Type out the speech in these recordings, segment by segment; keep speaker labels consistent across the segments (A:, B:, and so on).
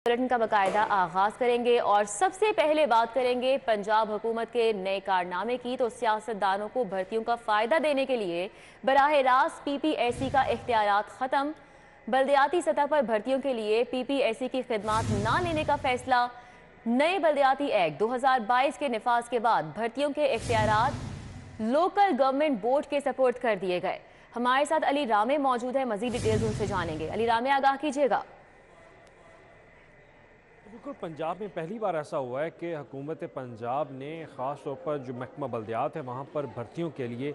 A: Bulletin का बाकायदा आगाज करेंगे और सबसे पहले बात करेंगे पंजाब हुकूमत के नए कारनामे की। तो सियासतदानों को भर्तियों का फायदा देने के लिए बराह रास्त पीपीएससी का इख्तियारात खत्म। बल्दियाती सतह पर भर्तियों के लिए पीपीएससी की खिदमात ना लेने का फैसला। नए बल्दियाती एक्ट 2022 के निफाज के बाद भर्तियों के इख्तियारात लोकल गवर्नमेंट बोर्ड के सपोर्ट कर दिए गए। हमारे साथ अली रामे मौजूद है, मजीद डिटेल्स उनसे जानेंगे। अली रामे, आगाह कीजिएगा।
B: बिल्कुल, पंजाब में पहली बार ऐसा हुआ है कि हुकूमत पंजाब ने ख़ास तौर पर जो महकमा बल्दियात है वहाँ पर भर्तियों के लिए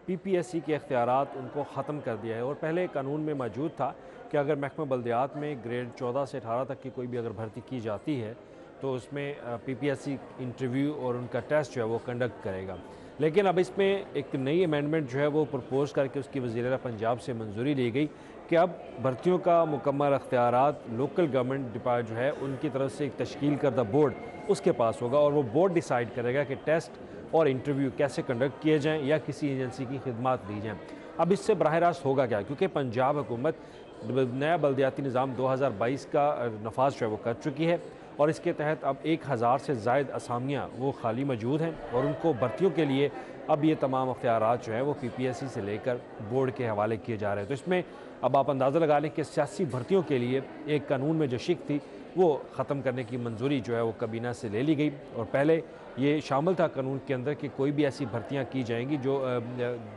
B: पीपीएससी के इख्तियारात उनको ख़त्म कर दिया है। और पहले कानून में मौजूद था कि अगर महकमा बल्दियात में ग्रेड 14 से 18 तक की कोई भी अगर भर्ती की जाती है तो उसमें पीपीएससी इंटरव्यू और उनका टेस्ट जो है वो कंडक्ट करेगा। लेकिन अब इसमें एक नई अमेंडमेंट जो है वो प्रपोज़ करके उसकी वज़ीर पंजाब से मंजूरी ली गई कि अब भर्तियों का मुकम्मल अख्तियारात लोकल गवर्नमेंट डिपार्ट जो है उनकी तरफ से एक तश्कील करदा बोर्ड उसके पास होगा और वो बोर्ड डिसाइड करेगा कि टेस्ट और इंटरव्यू कैसे कंडक्ट किए जाएँ या किसी एजेंसी की खिदमत दी जाएँ। अब इससे बराह रास्त होगा क्या, क्योंकि पंजाब हुकूमत नया बल्दियाती निज़ाम 2022 का नफाज जो है वो कर चुकी है और इसके तहत अब 1000 से ज़ायद असामियाँ वो खाली मौजूद हैं और उनको भर्तियों के लिए अब ये तमाम अख्तियारात जो हैं वो पीपीएससी से लेकर बोर्ड के हवाले किए जा रहे हैं। तो इसमें अब आप अंदाज़ा लगा लें कि सियासी भर्तियों के लिए एक कानून में जो शिक थी वो ख़त्म करने की मंजूरी जो है वो काबीना से ले ली गई। और पहले ये शामिल था कानून के अंदर कि कोई भी ऐसी भर्तियाँ की जाएंगी जो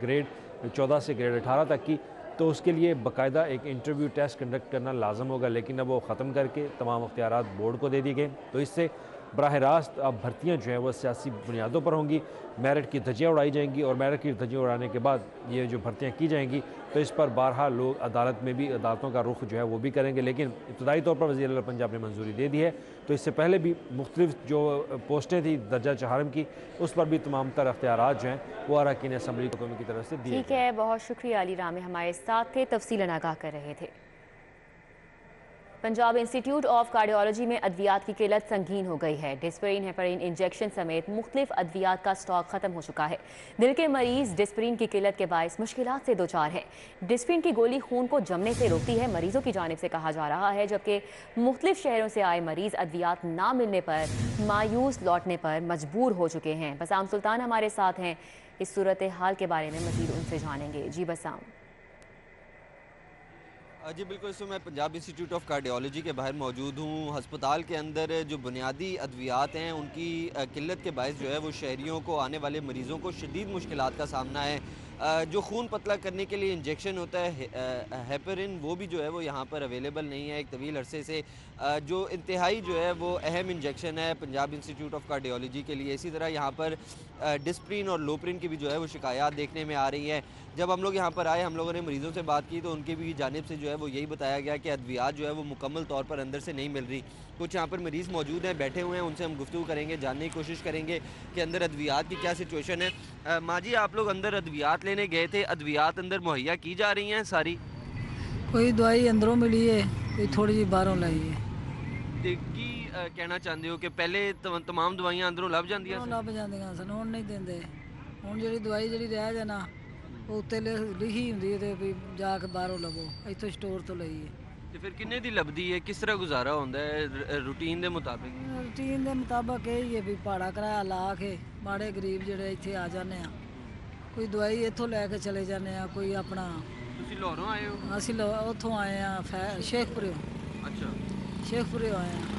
B: ग्रेड 14 से ग्रेड 18 तक की, तो उसके लिए बाकायदा एक इंटरव्यू टेस्ट कंडक्ट करना लाजम होगा। लेकिन अब वो ख़त्म करके तमाम अख्तियारात बोर्ड को दे दिए गए। तो इससे बराह रास्त अब भर्तियाँ जो हैं वो सियासी बुनियादों पर होंगी, मेरिट की धज्जियाँ उड़ाई जाएंगी और मेरिट की धज्जियाँ उड़ाने के बाद ये जो भर्तियाँ की जाएंगी तो इस पर बारहा लोग अदालत में भी अदालतों का रुख जो है वो भी करेंगे। लेकिन इब्तदाई तौर पर वज़ीर पंजाब ने मंजूरी दे दी है। तो इससे पहले भी मुख्तलिफ जो पोस्टें थी दर्जा चहारम की, उस पर भी तमाम तर अख्तियारात जो हैं वो अरकान असम्बली की तरफ से दिए।
A: ठीक है, बहुत शुक्रिया अली रामे, हमारे साथ थे, तफसीलन आगाह कर रहे थे। पंजाब इंस्टीट्यूट ऑफ कार्डियोलॉजी में अद्वियात की किल्लत संगीन हो गई है। डिस्परिन, हेपरिन इंजेक्शन समेत मुख्तलिफ अद्वियात का स्टॉक खत्म हो चुका है। दिल के मरीज डिस्परिन की किल्लत के बायस मुश्किलात से दो चार हैं। डिस्परिन की गोली खून को जमने से रोकती है, मरीजों की जानिब से कहा जा रहा है, जबकि मुख्तलिफ शहरों से आए मरीज अद्वियात ना मिलने पर मायूस लौटने पर मजबूर हो चुके हैं। बसाम सुल्तान हमारे साथ हैं, इस सूरत हाल के बारे में मजीद उनसे जानेंगे। जी बसाम।
C: जी बिल्कुल, इस समय मैं पंजाब इंस्टीट्यूट ऑफ कार्डियोलॉजी के बाहर मौजूद हूँ। हस्पताल के अंदर जो बुनियादी अद्वियात हैं उनकी किल्लत के बायस जो है वो शहरियों को, आने वाले मरीज़ों को शदीद मुश्किलात का सामना है। जो खून पतला करने के लिए इंजेक्शन होता है हेपरिन, वो भी जो है वो यहाँ पर अवेलेबल नहीं है एक तवील अरसे से। जो इंतहाई जो है वो अहम इंजेक्शन है पंजाब इंस्टीट्यूट ऑफ कार्डियोलॉजी के लिए। इसी तरह यहाँ पर डिस्प्रिन और लोप्रिन की भी जो है वो शिकायत देखने में आ रही हैं। जब हम लोग यहाँ पर आए, हम लोगों ने मरीज़ों से बात की तो उनके भी जानिब से जो है वो यही बताया गया कि अद्वियात जो है वो मुकम्मल तौर पर अंदर से नहीं मिल रही। कुछ यहाँ पर मरीज़ मौजूद हैं, बैठे हुए हैं, उनसे हम गुफ्तगू करेंगे, जानने की कोशिश करेंगे कि अंदर अद्वियात की क्या सिचुएशन है। माँ जी, आप लोग अंदर अद्वियात लेने गए थे, अद्वियात अंदर मुहैया की जा रही हैं सारी?
D: कोई दवाई अंदरों मिली है, कोई थोड़ी जी बाहरों लाई है।
C: की कहना चाहते हो कि पहले तमाम दवाइयां अंदरों लभ जांदियां
D: लभ जांदियां सन, हुण नहीं देंदे। हुण जिहड़ी दवाई जिहड़ी रह जाए ना ਉਹ ਉੱਤੇ ਲਿਖੀ ਹੁੰਦੀ ਹੈ ਤੇ ਵੀ ਜਾ ਕੇ ਬਾਹਰੋਂ ਲਵੋ, ਇੱਥੋਂ ਸਟੋਰ ਤੋਂ ਲਈ ਹੈ।
C: ਤੇ ਫਿਰ ਕਿੰਨੇ ਦੀ ਲੱਭਦੀ ਹੈ, ਕਿਸ ਤਰ੍ਹਾਂ ਗੁਜ਼ਾਰਾ ਹੁੰਦਾ ਹੈ ਰੂਟੀਨ ਦੇ ਮੁਤਾਬਿਕ?
D: ਰੂਟੀਨ ਦੇ ਮੁਤਾਬਕ ਇਹ ਹੀ ਹੈ ਵੀ ਭਾੜਾ ਕਿਰਾਇਆ ਲਾ ਕੇ ਮਾੜੇ ਗਰੀਬ ਜਿਹੜੇ ਇੱਥੇ ਆ ਜਾਂਦੇ ਆ, ਕੋਈ ਦਵਾਈ ਇੱਥੋਂ ਲੈ ਕੇ ਚਲੇ ਜਾਂਦੇ ਆ, ਕੋਈ ਆਪਣਾ।
C: ਤੁਸੀਂ ਲਾਹੌਰੋਂ ਆਏ ਹੋ?
D: ਅਸੀਂ ਉੱਥੋਂ ਆਏ ਆ, शेखपुरे।
C: अच्छा,
D: शेखपुरे आए हैं।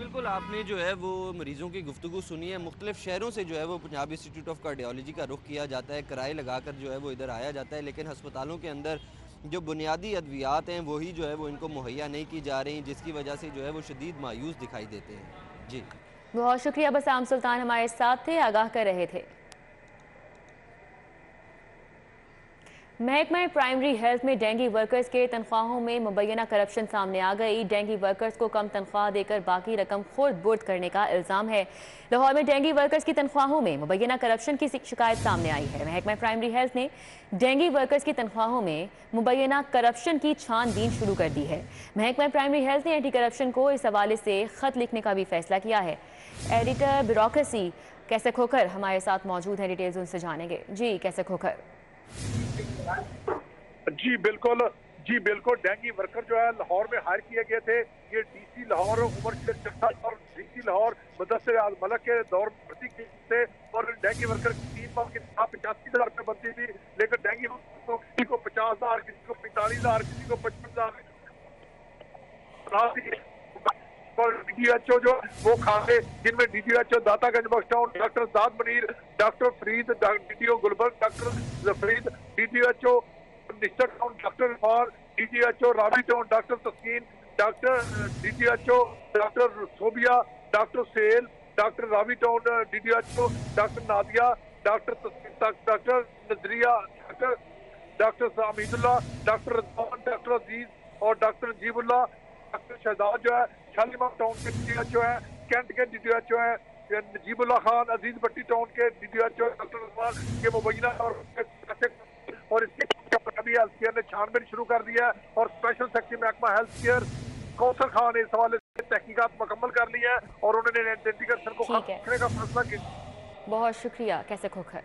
C: बिल्कुल, आपने जो है वो मरीज़ों की गुफ्तगू सुनी है। मुख्तलिफ शहरों से जो है वो पंजाब इंस्टीट्यूट ऑफ कार्डियोलॉजी का रुख किया जाता है, किराए लगाकर जो है वो इधर आया जाता है। लेकिन हस्पतालों के अंदर जो बुनियादी अद्वियात हैं वही जो है वो इनको मुहैया नहीं की जा रही, जिसकी वजह से जो है वो शदीद मायूस दिखाई देते हैं। जी
A: बहुत शुक्रिया, बसाम सुल्तान हमारे साथ थे, आगाह कर रहे थे। महकमा प्राइमरी हेल्थ में डेंगी वर्कर्स के तनख्वाहों में मुबैना करप्शन सामने आ गई। डेंगी वर्कर्स को कम तनख्वाह देकर बाकी रकम खुर्द बुर्द करने का इल्ज़ाम है। लाहौर में डेंगी वर्कर्स की तनख्वाहों में मुबैना करप्शन की शिकायत सामने आई है। महकमा प्राइमरी हेल्थ ने डेंगी वर्कर्स की तनख्वाहों में मुबैना करप्शन की छानबीन शुरू कर दी है। महकमा प्राइमरी हेल्थ ने एंटी करप्शन को इस हवाले से ख़त लिखने का भी फैसला किया है। एडिटर ब्यूरोक्रेसी कैसे खोकर हमारे साथ मौजूद हैं, डिटेल्स उनसे जानेंगे। जी कैसे खोकर।
E: जी बिल्कुल, जी बिल्कुल, डेंगी वर्कर जो है लाहौर में हायर किए गए थे। ये डीसी लाहौर उमर शेख चड्ढा और डीसी लाहौर मुदस्सिर आल मलक के दौर में भर्ती किए थे और डेंगी वर्कर की 3 माह की तनख्वाह 85,000 रुपये बनती थी, लेकिन डेंगी वर्कर को किसी को 50,000, किसी को 45,000, किसी को 55,000 और DGHO जो वो खाते, जिनमें DGHO Dataganj Bakhsh town doctor Saad Munir, doctor Farid, DDO Gulberg doctor Farid, DGHO Nishtar town doctor Irfan, DGHO Ravi town doctor Taskeen, doctor DGHO doctor Sobia, doctor सेल, doctor Ravi town DGHO doctor Nadia, doctor Nazria, doctor Samiullah, doctor Rizwan, doctor Aziz और डॉक्टर नजीबुल्ला, डॉक्टर शहजाद जो है शालीमार टाउन के DGHO है, कैंट के DGHO है, नजीबुल्ला खान अजीज भट्टी टाउन के DGHO doctor रजवान के मुबैना और इसके हेल्थ केयर ने छानबीन शुरू कर दिया है और स्पेशल सेक्रेटरी महकमा हेल्थ केयर कौसर खान ने इस हवाले से तहकीकात मुकम्मल कर ली है और उन्होंने आइडेंटिफिकेशन को खत्म करने का फैसला किया।
A: बहुत शुक्रिया कैसे खोखर।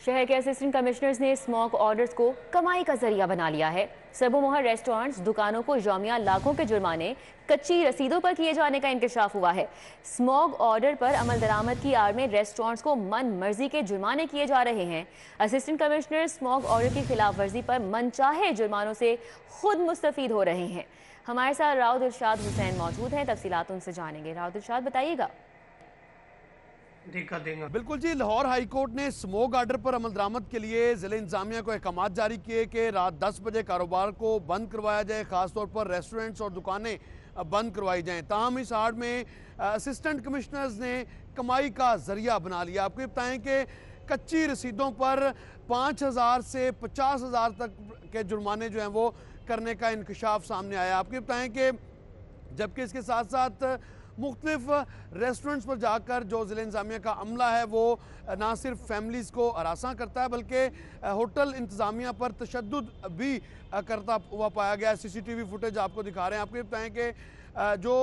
A: शहर के असिस्टेंट कमिश्नर्स ने स्मॉग ऑर्डर्स को कमाई का जरिया बना लिया है। सबोमोहर रेस्टोरेंट्स दुकानों को यौमिया लाखों के जुर्माने कच्ची रसीदों पर किए जाने का इंकशाफ हुआ है। स्मॉग ऑर्डर पर अमल दरामद की आड़ में रेस्टोरेंट्स को मन मर्जी के जुर्माने किए जा रहे हैं। असिस्टेंट कमिश्नर स्मॉग ऑर्डर की खिलाफ वर्जी पर मनचाहे जुर्मानों से खुद मुस्तफीद हो रहे हैं। हमारे साथ राव दिलशाद हुसैन मौजूद हैं, तफसीलात उनसे जानेंगे। राव दिलशाद बताइएगा।
F: बिल्कुल जी, लाहौर हाई कोर्ट ने स्मोक ऑर्डर पर अमल दरामद के लिए ज़िले इंतजामिया को अहकामात जारी किए कि रात 10 बजे कारोबार को बंद करवाया जाए, ख़ासतौर पर रेस्टोरेंट्स और दुकानें बंद करवाई जाएं। ताहम इस आड़ में असिस्टेंट कमिश्नर्स ने कमाई का जरिया बना लिया। आपको बताएं कि कच्ची रसीदों पर 5,000 से 50,000 तक के जुर्माने जो हैं वो करने का इंकशाफ सामने आया। आपको बताएं कि जबकि इसके साथ साथ मुख्तलिफ रेस्टोरेंट्स पर जाकर जो ज़िले इंतज़ामिया का अमला है वो ना सिर्फ फैमिलीज़ को हरासा करता है बल्कि होटल इंतज़ामिया पर तशद्दुद भी करता हुआ पाया गया। CCTV फुटेज आपको दिखा रहे हैं। आपको बताएं कि जो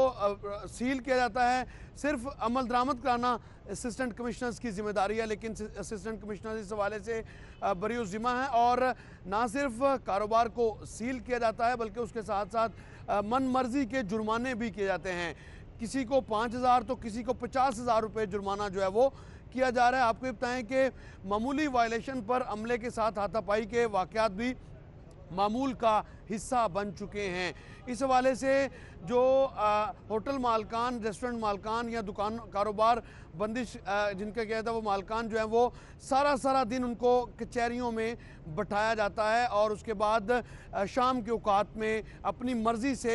F: सील किया जाता है सिर्फ अमल दरामद कराना असिस्टेंट कमिश्नर्स की जिम्मेदारी है, लेकिन असिस्टेंट कमिश्नर इस हवाले से बरी ज़िम्मा है और ना सिर्फ कारोबार को सील किया जाता है बल्कि उसके साथ साथ मन मर्जी के जुर्माने भी किए जाते हैं। किसी को 5,000 तो किसी को 50,000 रुपये जुर्माना जो है वो किया जा रहा है। आपको बताएं कि मामूली वायलेशन पर अमले के साथ हाथापाई के वाक़यात भी मामूल का हिस्सा बन चुके हैं। इस हवाले से जो होटल मालकान, रेस्टोरेंट मालकान या दुकान कारोबार बंदिश जिनका किया था वो मालकान जो है वो सारा दिन उनको कचहरियों में बैठाया जाता है और उसके बाद शाम के औकात में अपनी मर्ज़ी से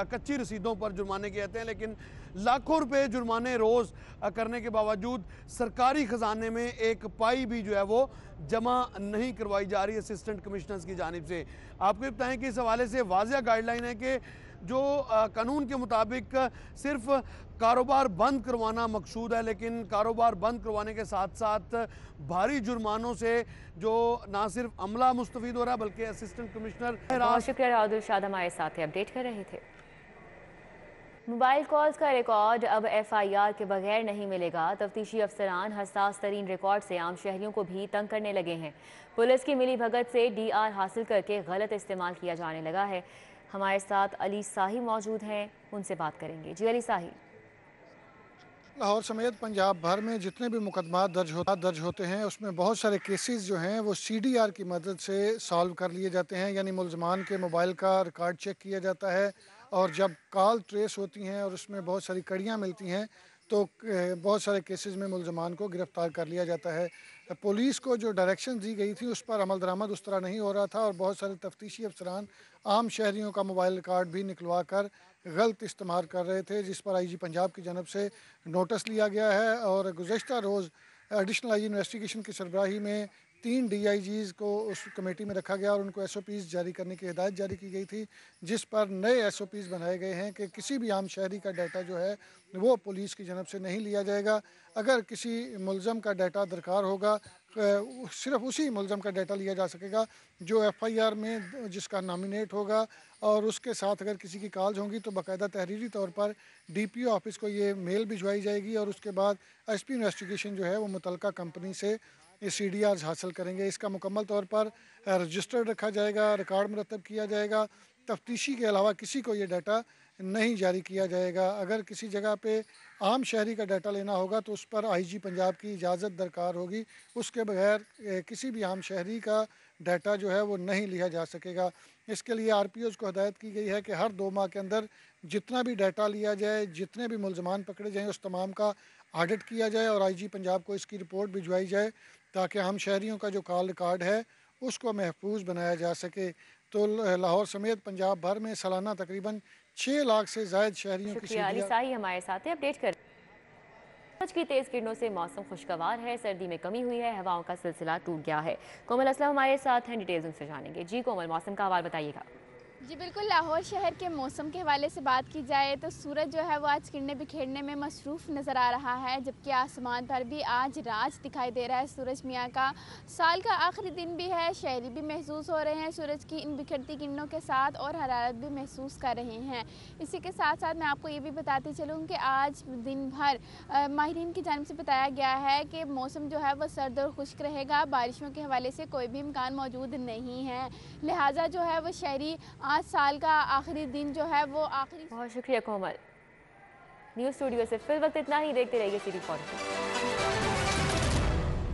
F: कच्ची रसीदों पर जुर्माने किए जाते हैं, लेकिन लाखों रुपए जुर्माने रोज़ करने के बावजूद सरकारी ख़जाने में एक पाई भी जो है वो जमा नहीं करवाई जा रही असिस्टेंट कमिश्नर्स की जानिब से। आपको बताएं कि इस हवाले से वाज़िया गाइडलाइन है कि जो कानून के मुताबिक सिर्फ कारोबार बंद करवाना मकसूद है, लेकिन कारोबार बंद करवाने के साथ साथ भारी जुर्मानों से जो ना सिर्फ अमला मुस्तफीद हो रहा है बल्कि असिस्टेंट कमिश्नर।
A: बहुत शुक्रिया राव दिलशाद हमारे साथ अपडेट कर रहे थे। मोबाइल कॉल्स का रिकॉर्ड अब FIR के बगैर नहीं मिलेगा। तफ्तीशी अफसरान हसास तरीन रिकॉर्ड से आम शहरियों को भी तंग करने लगे हैं। पुलिस की मिली भगत से DR हासिल करके गलत इस्तेमाल किया जाने लगा है। हमारे साथ अली साही मौजूद हैं, उनसे बात करेंगे। जी अली साही।
G: लाहौर समेत पंजाब भर में जितने भी मुकदमात दर्ज होते हैं उसमें बहुत सारे केसेस जो हैं वो CDR की मदद से सॉल्व कर लिए जाते हैं, यानी मुलजमान के मोबाइल का रिकॉर्ड चेक किया जाता है और जब कॉल ट्रेस होती हैं और उसमें बहुत सारी कड़ियाँ मिलती हैं तो बहुत सारे केसेस में मुलजमान को गिरफ़्तार कर लिया जाता है। पुलिस को जो डायरेक्शन दी गई थी उस पर अमल दरामद उस तरह नहीं हो रहा था और बहुत सारे तफ्तीशी अफसरान आम शहरियों का मोबाइल रिकॉर्ड भी निकलवा कर गलत इस्तेमाल कर रहे थे, जिस पर IG पंजाब की जानब से नोटिस लिया गया है और गुज़श्ता रोज़ एडिशनल IG इन्वेस्टिगेशन की सरबराही में 3 DIGs को उस कमेटी में रखा गया और उनको SOPs जारी करने की हिदायत जारी की गई थी, जिस पर नए SOPs बनाए गए हैं कि किसी भी आम शहरी का डाटा जो है वो पुलिस की जानब से नहीं लिया जाएगा। अगर किसी मुलज़म का डाटा दरकार होगा सिर्फ उसी मुलज़म का डाटा लिया जा सकेगा जो FIR में जिसका नॉमिनेट होगा और उसके साथ अगर किसी की कॉल्स होंगी तो बाकायदा तहरीरी तौर पर DPO ऑफिस को ये मेल भिजवाई जाएगी और उसके बाद SP इन्वेस्टिगेशन जो है वो मुतलका कंपनी से ये CDRs हासिल करेंगे। इसका मुकम्मल तौर पर रजिस्टर्ड रखा जाएगा, रिकॉर्ड मुरतब किया जाएगा। तफ्तीशी के अलावा किसी को ये डाटा नहीं जारी किया जाएगा। अगर किसी जगह पे आम शहरी का डाटा लेना होगा तो उस पर IG पंजाब की इजाज़त दरकार होगी। उसके बगैर किसी भी आम शहरी का डाटा जो है वो नहीं लिया जा सकेगा। इसके लिए RPOs को हदायत की गई है कि हर 2 माह के अंदर जितना भी डाटा लिया जाए, जितने भी मुलजमान पकड़े जाएँ, उस तमाम का ऑडिट किया जाए और IG पंजाब को इसकी रिपोर्ट भिजवाई जाए ताकि आम शहरियों का जो कॉल रिकॉर्ड है उसको महफूज बनाया जा सके। तो लाहौर समेत पंजाब भर में सालाना तकरीबन 6 लाख से ज़ायद शहरियों की
A: शुक्रिया अली साही हमारे साथ हैं अपडेट कर। आज की तेज किरणों से मौसम खुशगवार है, सर्दी में कमी हुई है, हवाओं का सिलसिला टूट गया है। कोमल असलम हमारे साथ हैं, डिटेल्स उनसे जानेंगे। जी कोमल, मौसम का हवाला बताइएगा।
H: जी बिल्कुल, लाहौर शहर के मौसम के हवाले से बात की जाए तो सूरज जो है वो आज किरणें बिखेरने में मसरूफ़ नज़र आ रहा है, जबकि आसमान पर भी आज राज दिखाई दे रहा है सूरज मियाँ का। साल का आखिरी दिन भी है, शहरी भी महसूस हो रहे हैं सूरज की इन बिखरती किरणों के साथ और हरारत भी महसूस कर रहे हैं। इसी के साथ साथ मैं आपको ये भी बताती चलूँ कि आज दिन भर माहिरीन की जानिब से बताया गया है कि मौसम जो है वो सर्द और खुश्क रहेगा, बारिशों के हवाले से कोई भी इम्कान मौजूद नहीं है। लिहाजा जो है वो शहरी आज साल का आखिरी दिन जो है वो आखिरी।
A: बहुत शुक्रिया कोमल। न्यूज़ स्टूडियो से फिल वक्त इतना ही, देखते रहिए सिटी 40।